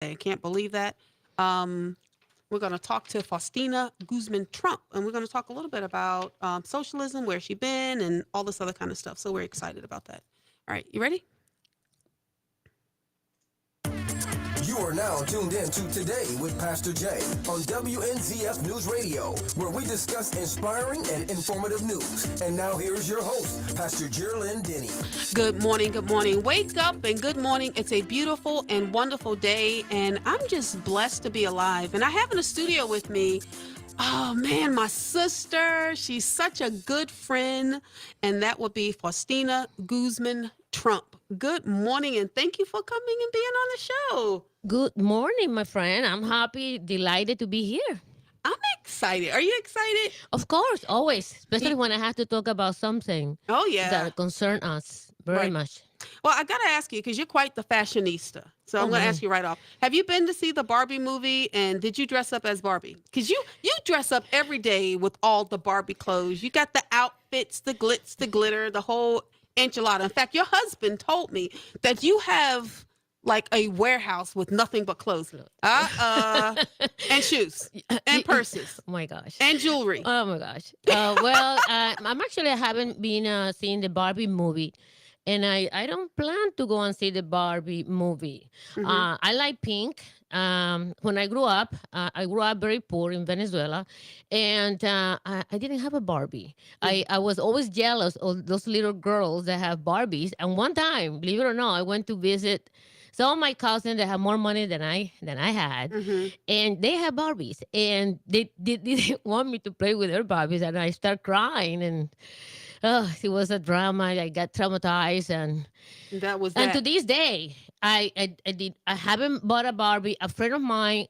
I can't believe that. Um, we're going to talk to Faustina Guzman-Trump, and we're going to talk a little bit about socialism, where she been, and all this other kind of stuff. So we're excited about that. All right, you ready? You are now tuned in to Today with Pastor Jay on WNZF News Radio, where we discuss inspiring and informative news. And now here's your host, Pastor Jerlyn Denny. Good morning, good morning. Wake up and good morning. It's a beautiful and wonderful day, and I'm just blessed to be alive. And I have in the studio with me, oh man, my sister. She's such a good friend, and that would be Faustina Guzman-Trump. Good morning, and thank you for coming and being on the show. Good morning, my friend. I'm happy, delighted to be here. I'm excited. Are you excited? Of course, always, especially when I have to talk about something Oh, yeah. that concerns us very Right. much. Well, I got to ask you, because you're quite the fashionista. So I'm going to ask you right off. Have you been to see the Barbie movie, and did you dress up as Barbie? Because you dress up every day with all the Barbie clothes. You got the outfits, the glitz, the glitter, the whole enchilada. In fact, your husband told me that you have like a warehouse with nothing but clothes. And shoes and purses Oh my gosh. and jewelry. Oh my gosh. I'm actually I haven't been seeing the Barbie movie, and I don't plan to go and see the Barbie movie. I like pink. When I grew up very poor in Venezuela, and I didn't have a Barbie. I was always jealous of those little girls that have Barbies. And one time, believe it or not, I went to visit some of my cousins that have more money than I had, and they have Barbies, and they didn't want me to play with their Barbies, and I start crying, and it was a drama. I got traumatized, That was and that. to this day, I haven't bought a Barbie. A friend of mine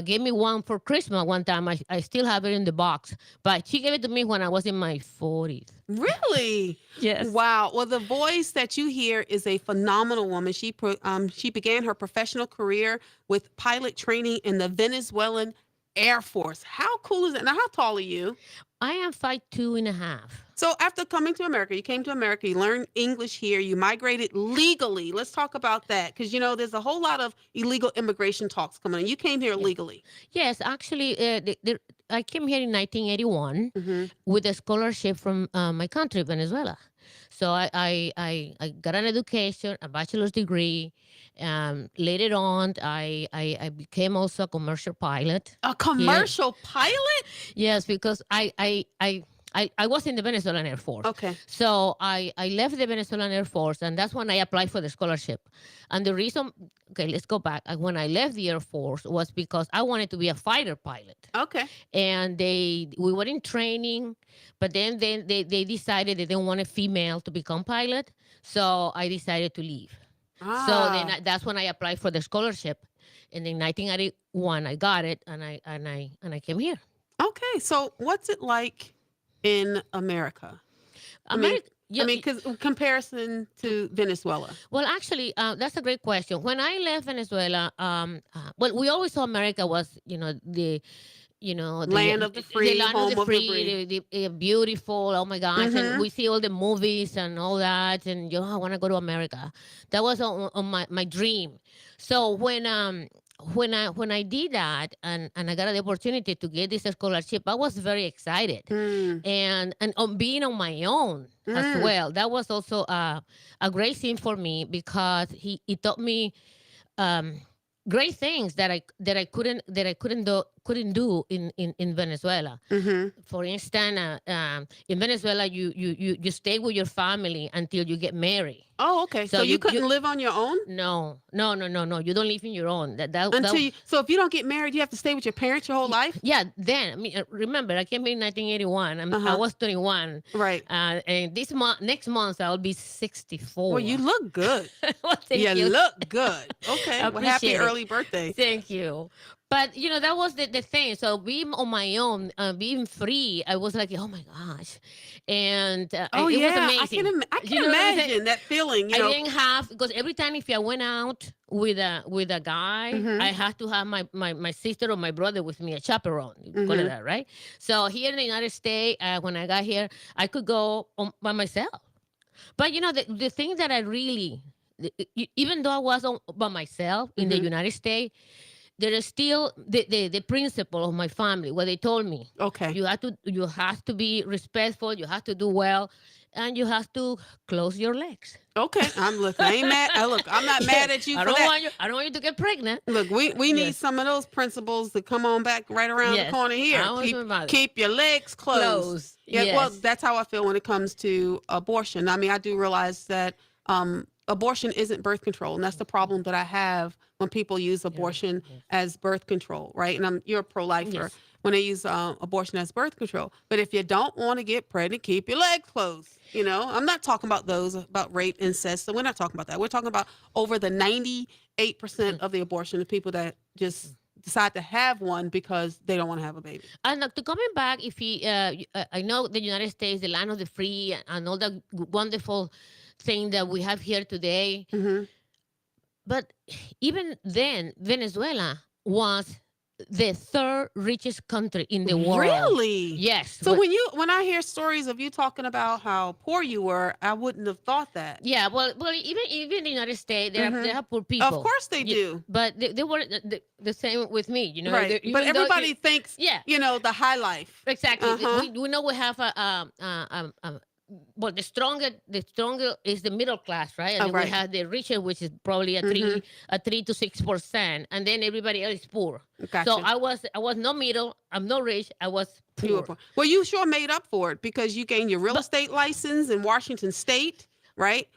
gave me one for Christmas one time. I still have it in the box, but she gave it to me when I was in my 40s. Really? Yes. Wow. Well, the voice that you hear is a phenomenal woman. She began her professional career with pilot training in the Venezuelan Air Force. How cool is that? Now, how tall are you? I am 5'2.5". So after coming to America, you came to America, you learned English here, you migrated legally. Let's talk about that, because there's a whole lot of illegal immigration talks coming in. You came here Yeah. legally. Yes, actually, I came here in 1981 Hmm. with a scholarship from my country, Venezuela. So I got an education, a bachelor's degree. Later on, I became also a commercial pilot A here. commercial pilot? Yes, because I was in the Venezuelan Air Force. Okay. So I left the Venezuelan Air Force, and that's when I applied for the scholarship. And the reason, okay, let's go back. When I left the Air Force was because I wanted to be a fighter pilot. Okay. And we were in training, but then they decided they didn't want a female to become pilot. So I decided to leave. So then Ah. that's when I applied for the scholarship. And in 1981, I got it, and I came here. Okay. So what's it like in America? I mean, America, yeah, because comparison to Venezuela. well, actually, that's a great question. When I left Venezuela, well, we always saw America was, Land of the the free, land of home the of the free, brave. beautiful. Oh my gosh! And Hmm. we see all the movies and all that, and I want to go to America. That was on my dream. So when I did that, and I got the opportunity to get this scholarship, I was very excited, Mm. and on being on my own as Mm. well. That was also a great thing for me because he taught me um, great things that I couldn't do in Venezuela. Hmm. For instance, in Venezuela, you stay with your family until you get married. Oh, okay. So So you you couldn't live on your own no, no, no, no, no. You don't live in your own. until you. So if you don't get married, you have to stay with your parents your whole life. Yeah. Then I mean, remember, I came here in 1981. I Uh-huh. was 21, Right. and next month I'll be 64. Well, you look good. Well, thank You you. look good. Okay. I Well, happy appreciate it. early birthday. Thank you. But that was the thing. So being on my own, being free, I was like, oh my gosh, and Oh it was yeah, I can. amazing. I You can know what I'm saying? imagine that feeling. I didn't have, because every time if I went out with a guy, Hmm. I had to have my sister or my brother with me, a chaperone. You call it Hmm. that, right? So here in the United States, when I got here, I could go by myself. But the thing that I really even though I was by myself in the United States, there is still the principle of my family where they told me Okay. you have to be respectful, you have to do well, and you have to close your legs. Okay. I ain't mad. Look, I'm not mad at you for that. I don't want you to get pregnant. Look, we need Yes. some of those principles to come on back right around the Yes. corner here. I always remember that. Keep your legs closed. Close. Yeah, well, Yes. that's how I feel when it comes to abortion. I mean, I do realize that abortion isn't birth control, and that's the problem that I have when people use abortion as birth control, right? And you're a pro-lifer. Yes. When they use abortion as birth control. But if you don't want to get pregnant, keep your legs closed. You know, I'm not talking about those about rape, incest. So we're not talking about that. We're talking about over the 98% of the abortion of people that just decide to have one because they don't want to have a baby. And to coming back, if I know the United States, the land of the free, and all the wonderful thing that we have here today. But even then, Venezuela was the third richest country in the world. Really? Yes. So when I hear stories of you talking about how poor you were, I wouldn't have thought that. Yeah, well, even the United States, they have poor people. Of course they do. But they were the same with me, you know. Right. But everybody thinks, yeah, you know, the high life. Exactly. We know we have well, the stronger is the middle class, right? And then we have the richer, which is probably a 3 to 6%, and then everybody else is poor. Gotcha. So I was no middle, I'm no rich, I was poor. You were poor. Well, you sure made up for it because you gained your real estate license in Washington State, right?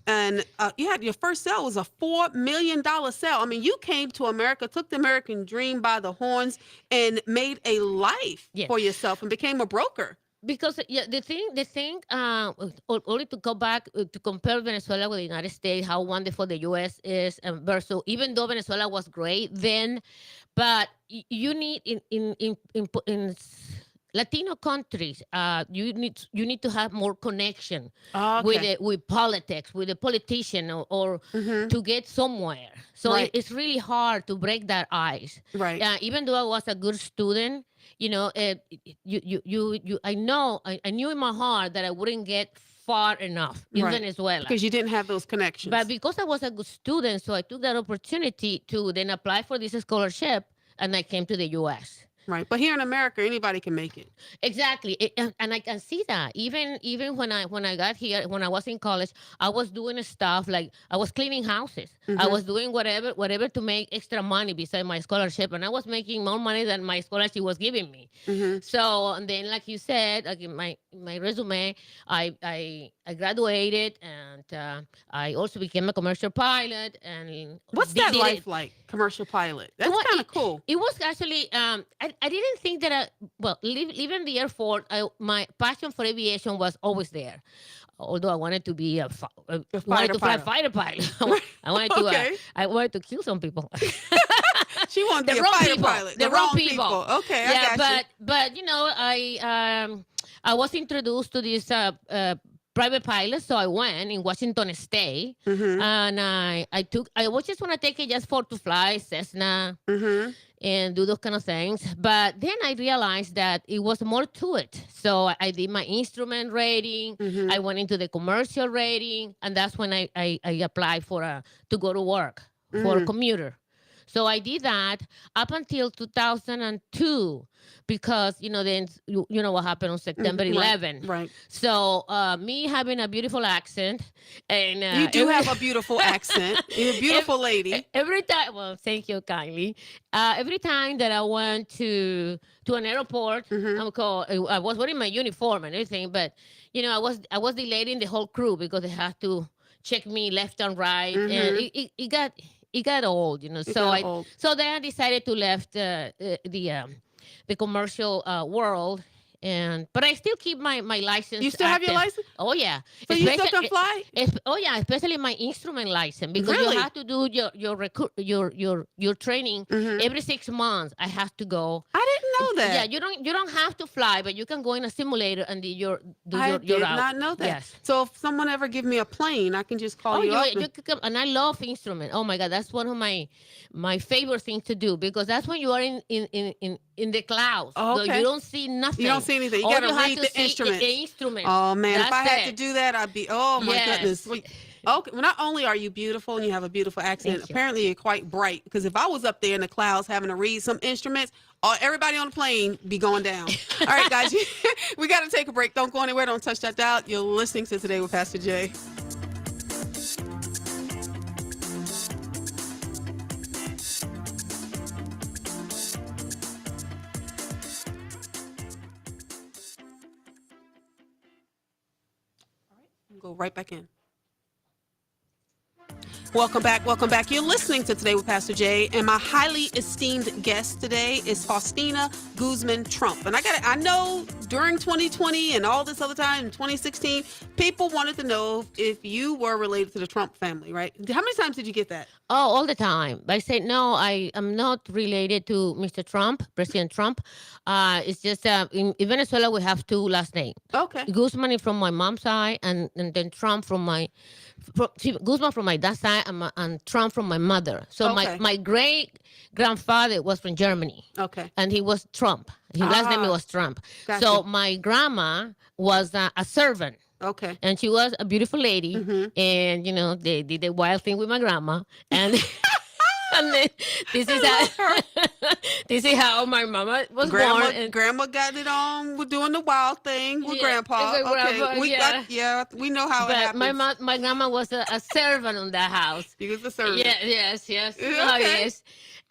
And you had your first sale was a $4 million sale. I mean, you came to America, took the American dream by the horns, and made a life for yourself and became a broker. Because the thing, only to go back to compare Venezuela with the United States, how wonderful the U.S. is, versus even though Venezuela was great then, but you need in Latino countries, you need to have more connection with politics, with the politician, or to get somewhere. So it's really hard to break that ice. Right. Even though I was a good student, you know, I knew in my heart that I wouldn't get far enough in Venezuela because you didn't have those connections. But because I was a good student, so I took that opportunity to then apply for this scholarship, and I came to the U.S. Right, but here in America, anybody can make it. Exactly, and I can see that. Even when I got here, when I was in college, I was doing stuff like I was cleaning houses. I was doing whatever to make extra money besides my scholarship, and I was making more money than my scholarship was giving me. So, and then, like you said, like in my resume, I graduated, and I also became a commercial pilot. And what's that life like, commercial pilot? That's kind of cool. It was actually I didn't think that leaving the Air Force, my passion for aviation was always there. Although I wanted to be a fighter pilot. I wanted to kill some people. She wanted to be a fighter pilot. The wrong people. Okay, I got you. But you know, I was introduced to this private pilot, so I went in Washington State, and I was just want to take it just to fly Cessna and do those kind of things. But then I realized that it was more to it. So I did my instrument rating. I went into the commercial rating, and that's when I applied to go to work for a commuter. So I did that up until 2002, because, you know, then you know what happened on September 11. Right. So me having a beautiful accent, and you do have a beautiful accent. You're a beautiful lady. Every time, well, thank you kindly. Every time that I went to an airport, I was wearing my uniform and everything, but you know, I was delaying the whole crew because they had to check me left and right, and it got old, you know. So then I decided to left the commercial world, but I still keep my license. You still have your license? Oh yeah. So you still can fly? Oh yeah, especially my instrument license, because you have to do your training every 6 months. I have to go. I didn't know that. Yeah, you don't have to fly, but you can go in a simulator and I did not know that. Yes. So if someone ever give me a plane, I can just call you up. You could come, and I love instrument. Oh my God, that's one of my favorite things to do, because that's when you are in the clouds. Oh, okay. So you don't see nothing. You don't see anything. You got to read the instrument. The instrument. Oh man, if I had to do that, I'd be. Oh my goodness. Okay, well, not only are you beautiful and you have a beautiful accent, Thank you. apparently you're quite bright. Because if I was up there in the clouds having to read some instruments, everybody on the plane be going down. All right, guys, we got to take a break. Don't go anywhere. Don't touch that dial. You're listening to Today with Pastor Jay. Go right back in. Welcome back. Welcome back. You're listening to Today with Pastor Jay, and my highly esteemed guest today is Faustina Guzma-Trump. And I know during 2020 and all this other time in 2016, people wanted to know if you were related to the Trump family, right? How many times did you get that? Oh, all the time. I say, no, I am not related to Mr. Trump, President Trump. It's just in Venezuela, we have two last names. Okay. Guzman is from my mom's side, and then Trump Guzman from my dad's side, and Trump from my mother. So Okay. my great grandfather was from Germany. Okay. And he was Trump. His last name was Trump. Gotcha. So my grandma was a servant. Okay. And she was a beautiful lady. Mhm. And, they did a wild thing with my grandma. And and then this is how my mama was born. And Grandma got it on with doing the wild thing with Yeah, Grandpa. with Grandpa, Okay, we know how it but happens. my grandma was a servant on that house. You was the servant. Yeah, yes. Okay. Oh, yes.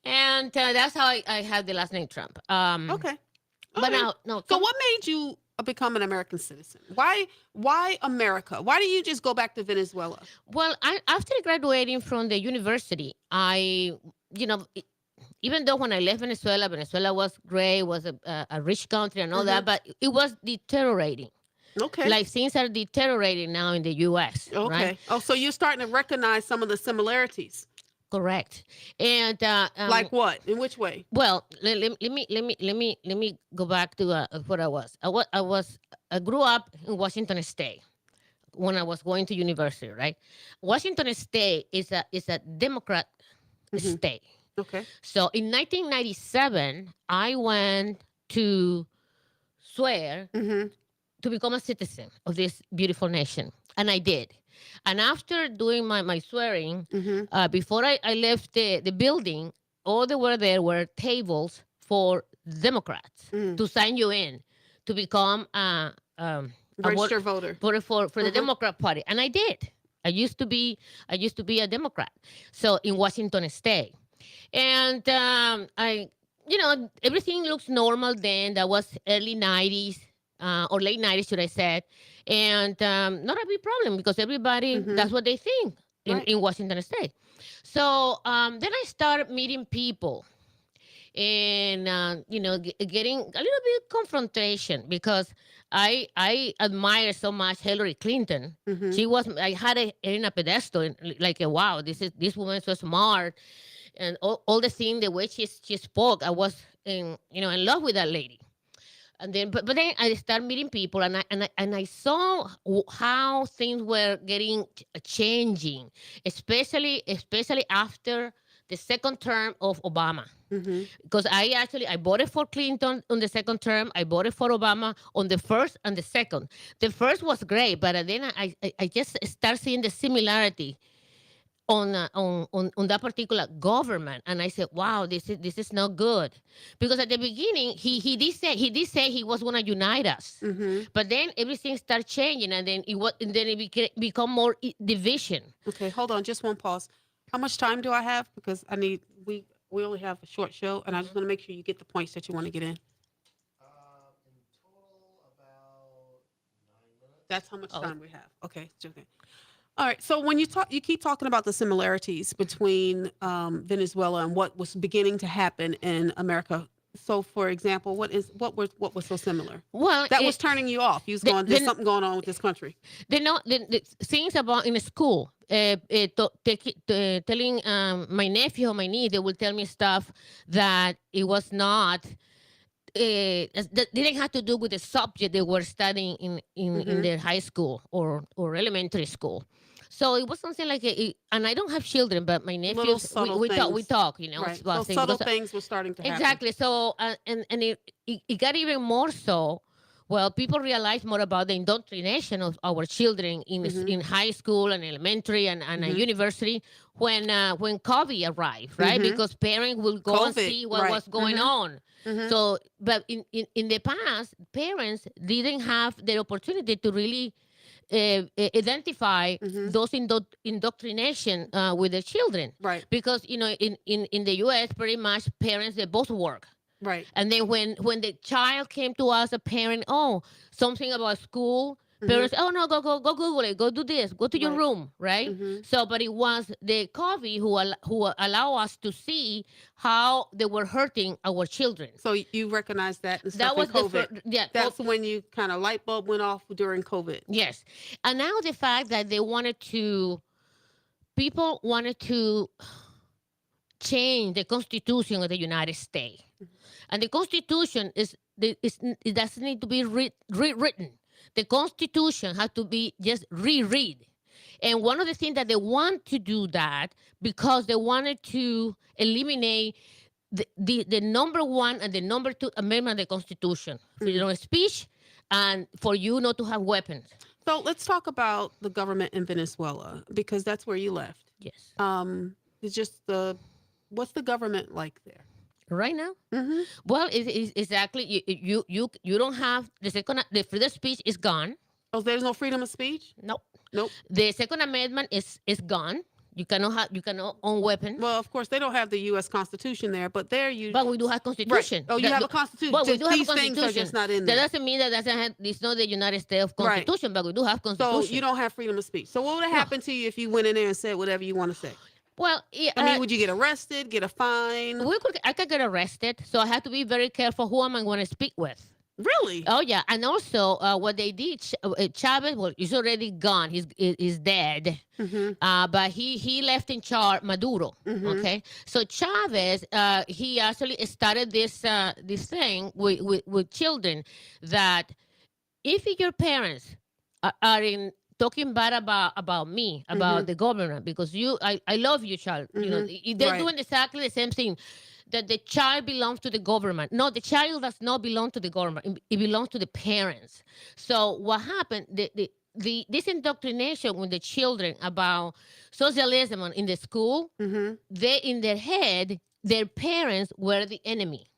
And that's how I had the last name Trump. Okay. But Okay. no. So what made you become an American citizen? Why America? Why didn't you just go back to Venezuela? Well, after graduating from the university, even though when I left Venezuela was great, was a rich country and all that, but it was deteriorating. Okay. Like things are deteriorating now in the U.S. Okay. Right? Oh, so you're starting to recognize some of the similarities. Correct. And Like what? In which way? well, let me go back to what I was. I grew up in Washington State when I was going to university. Right, Washington State is a Democrat state. Okay. So in 1997, I went to swear Mm-hmm. to become a citizen of this beautiful nation, and I did. And after doing my swearing, Mm-hmm. before I left the building, all there were tables for Democrats Mm. to sign you in to become a Registered voter. for the Democrat Party, and I did. I used to be a Democrat, so in Washington State, and everything looks normal then. That was early '90s or late '90s, should I say? And not a big problem because everybody that's what they think Right. in Washington State. So then I started meeting people and getting a little bit confrontation because I admire so much Hillary Clinton. Mm-hmm. I had her in a pedestal, like wow, this woman so smart, and all the thing, the way she spoke, I was in love with that lady. And then, but then I started meeting people, and I saw how things were changing, especially after the second term of Obama. Mm-hmm. Because I voted for Clinton on the second term. I voted for Obama on the first and the second. The first was great, but then I just start seeing the similarity on that particular government, and I said, "Wow, this is not good," because at the beginning he did say he was going to unite us, Mm-hmm. but then everything started changing, and then it become more division. Okay, hold on, just one pause. How much time do I have? Because we only have a short show, and I just want to make sure you get the points that you want to get in. In total, about 9 minutes. That's how much Oh. time we have. Okay, it's okay. All right. So when you keep talking about the similarities between Venezuela and what was beginning to happen in America. So, for example, what was so similar Well, that was turning you off? You was going, there's something going on with this country. the things about in school. Telling my nephew or my niece, they will tell me stuff that it was not. That didn't have to do with the subject they were studying in their high school or elementary school. So it was something like and I don't have children, but my Little nephews subtle we things. talk, Right. So about things subtle because- things were starting to happen. exactly. So and it got even more so Well, people realize more about the indoctrination of our children in high school and elementary and university when COVID arrived, right? Because parents will go and COVID, see what right. was going on. So, but in the past, parents didn't have the opportunity to really identify those indoctrination with their children, Right. because in the U.S. pretty much parents, they both work. Right. And then when the child came to us, a parent, oh, something about school, parents, oh no, go Google it, go do this, go to your Right. room, right? So, but it was the COVID who allow us to see how they were hurting our children. So you recognize that and That stuff was in the COVID. yeah. That's when you kind of light bulb went off during COVID. Yes, and now the fact that people wanted to change the Constitution of the United States. And the Constitution it doesn't need to be rewritten. The Constitution has to be just reread. And one of the things that they want to do that because they wanted to eliminate the number one and the number two amendment of the Constitution, freedom of speech, and for you not to have weapons. So let's talk about the government in Venezuela, because that's where you left. Yes. It's just what's the government like there? Right now, well, it's exactly you don't have the freedom of speech is gone. Oh, there's no freedom of speech? Nope. Nope. The Second Amendment is gone. You cannot own weapons. Well, of course, they don't have the U.S. Constitution there, but there you. But we do have Constitution. Right. Oh, you have a Constitution. Well, we do have a These things Constitution. are just not in there. That doesn't mean that it's not the United States Constitution, but we do have Constitution. So you don't have freedom of speech. So what would have happened to you if you went in there and said whatever you want to say? Well, I mean, would you get arrested, get a fine? I could get arrested, so I have to be very careful who am I going to speak with. Really? Oh yeah, and also what they did, Chavez, well, he's already gone. He's dead. But he left in charge Maduro. Okay, so Chavez, he actually started this thing with children that if your parents are in talking bad about me, about the government, because I love you, child. You know, they're doing exactly the same thing. That the child belongs to the government. No, the child does not belong to the government. It belongs to the parents. So what happened? This indoctrination with the children about socialism in the school, they in their head, their parents were the enemy.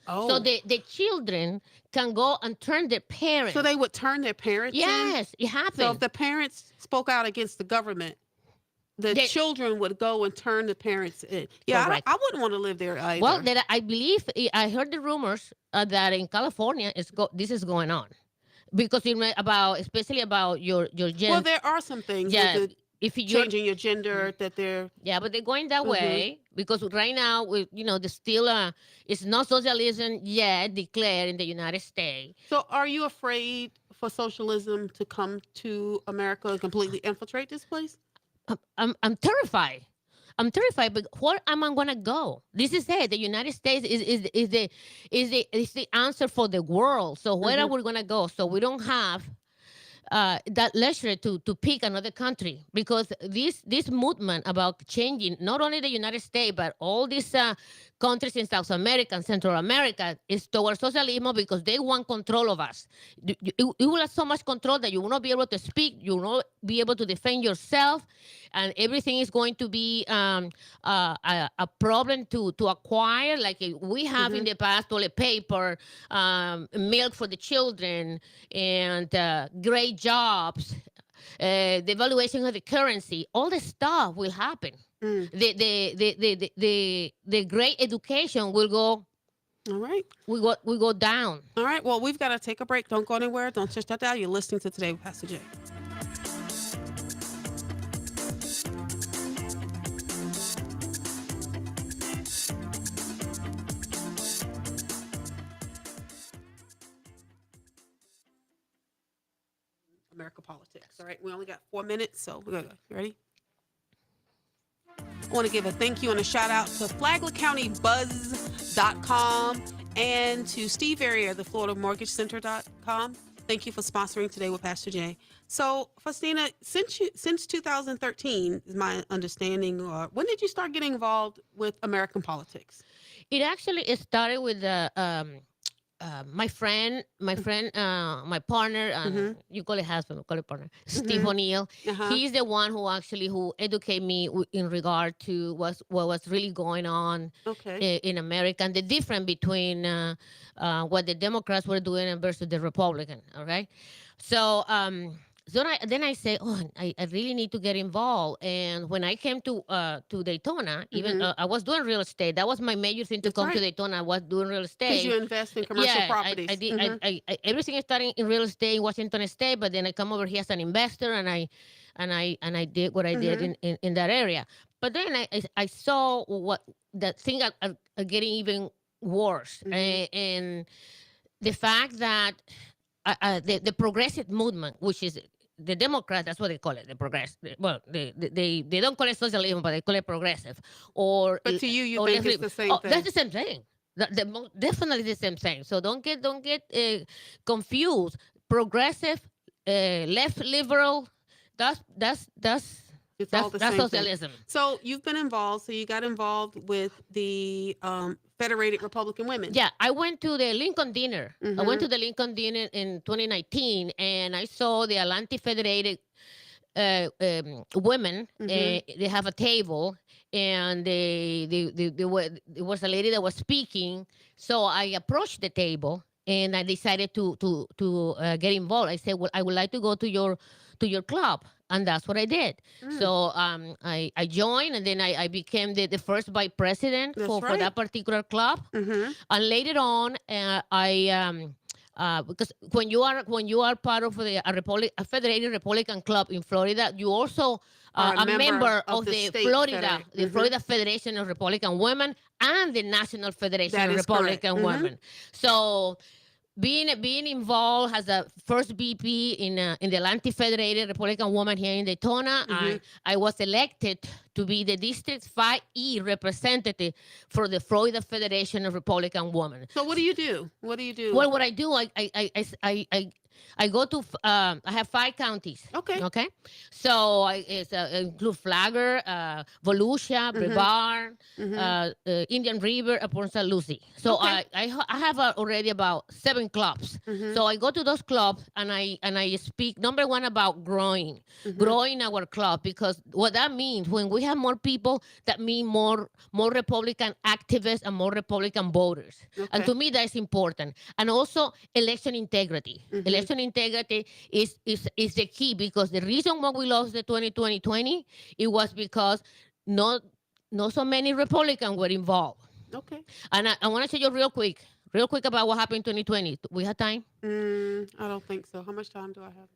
Oh. So the children can go and turn their parents. So they would turn their parents in? Yes, it happened. So if the parents spoke out against the government, the children would go and turn the parents in. Yeah, I wouldn't want to live there either. Well, I believe, I heard the rumors that in California this is going on. Because especially about your gender. Well, there are some things. Yeah, if you're changing your gender, that they're. Yeah, but they're going that way because right now, there's still it's not socialism yet declared in the United States. So, are you afraid for socialism to come to America and completely infiltrate this place? I'm terrified. I'm terrified, but where am I gonna go? This is it. The United States is the answer for the world. So where are we gonna go? So we don't have that leisure to pick another country, because this movement about changing not only the United States but all these countries in South America and Central America is towards socialism, because they want control of us. You will have so much control that you will not be able to speak, you will not be able to defend yourself, and everything is going to be a problem to acquire, like we have in the past: toilet paper, milk for the children, and great jobs, the evaluation of the currency. All the stuff will happen. The great education will go. All right. We go down. All right. Well, we've got to take a break. Don't go anywhere. Don't touch that dial. You're listening to Today with Pastor Jay. America politics. All right. We only got 4 minutes, so we're going to go. You ready? I want to give a thank you and a shout out to FlaglerCountyBuzz.com and to Steve Verrier, the FloridaMortgageCenter.com. Thank you for sponsoring Today with Pastor Jay. So, Faustina, since 2013, is my understanding, when did you start getting involved with American politics? It actually started with the my friend, my partner, you call it husband, we call it partner, Steve O'Neill. Uh-huh. He's the one who educated me in regard to what was really going on Okay. in America and the difference between what the Democrats were doing versus the Republican. All right, so. Then I say, oh, I really need to get involved. And when I came to Daytona, even I was doing real estate. That was my major thing to That's come to right. Daytona. I was doing real Because estate. you invest in commercial Yeah, properties. I did. Everything started in real estate in Washington State, but then I come over here as an investor, and I did what I did in that area. But then I saw what that thing are getting even worse, and the fact that the progressive movement, which is the Democrats, that's what they call it, the progressive. Well, they don't call it socialism, but they call it progressive. But to you, you or think left it's the same thing. That's the same thing. Definitely the same thing. So don't get confused. Progressive, left liberal. That's It's all the same socialism. thing. So you've been involved. So you got involved with the Federated Republican Women. Yeah, I went to the Lincoln dinner. I went to the Lincoln dinner in 2019, and I saw the Atlantic Federated women. They have a table, and there was a lady that was speaking. So I approached the table, and I decided to get involved. I said, "Well, I would like to go to your club." And that's what I did. So I joined, and then I became the first vice president for that particular club. And later on, because when you are part of a Federated Republican Club in Florida, you also are a member of the Florida Federation of Republican Women and the National Federation of Republican Women. So being involved as a first VP in the Atlantic Federated Republican Woman here in Daytona, I was elected to be the District 5E representative for the Florida Federation of Republican Women. So what do you do? What do you do? Well, what I do, I go to I have 5 counties. Okay. So I include Flagler, Volusia, Brevard, Indian River, and Port St. Lucie. So I have already about 7 clubs. So I go to those clubs, and I speak number one about growing our club, because what that means, when we have more people, that means more Republican activists and more Republican voters. And to me, that's important. And also election integrity. Election integrity is the key, because the reason why we lost the 2020, it was because not so many Republicans were involved. Okay. And I want to tell you real quick about what happened in 2020. We have time? I don't think so. How much time do I have?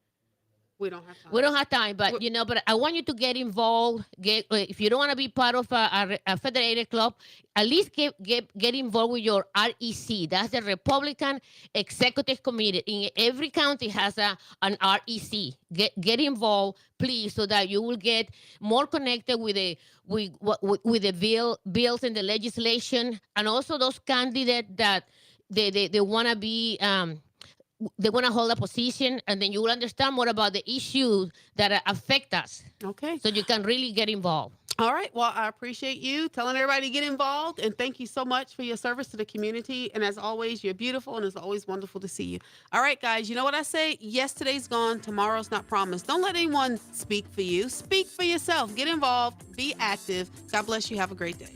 We don't have time. We don't have time, but but I want you to get involved. If you don't want to be part of a federated club, at least get involved with your REC. That's the Republican Executive Committee. In every county has an REC. Get involved, please, so that you will get more connected with the bills and the legislation, and also those candidates that they want to be. They want to hold a position, and then you will understand more about the issues that affect us. Okay. So you can really get involved. All right. Well, I appreciate you telling everybody to get involved, and thank you so much for your service to the community. And as always, you're beautiful, and it's always wonderful to see you. All right, guys, you know what I say? Yesterday's gone, tomorrow's not promised. Don't let anyone speak for you. Speak for yourself. Get involved. Be active. God bless you. Have a great day.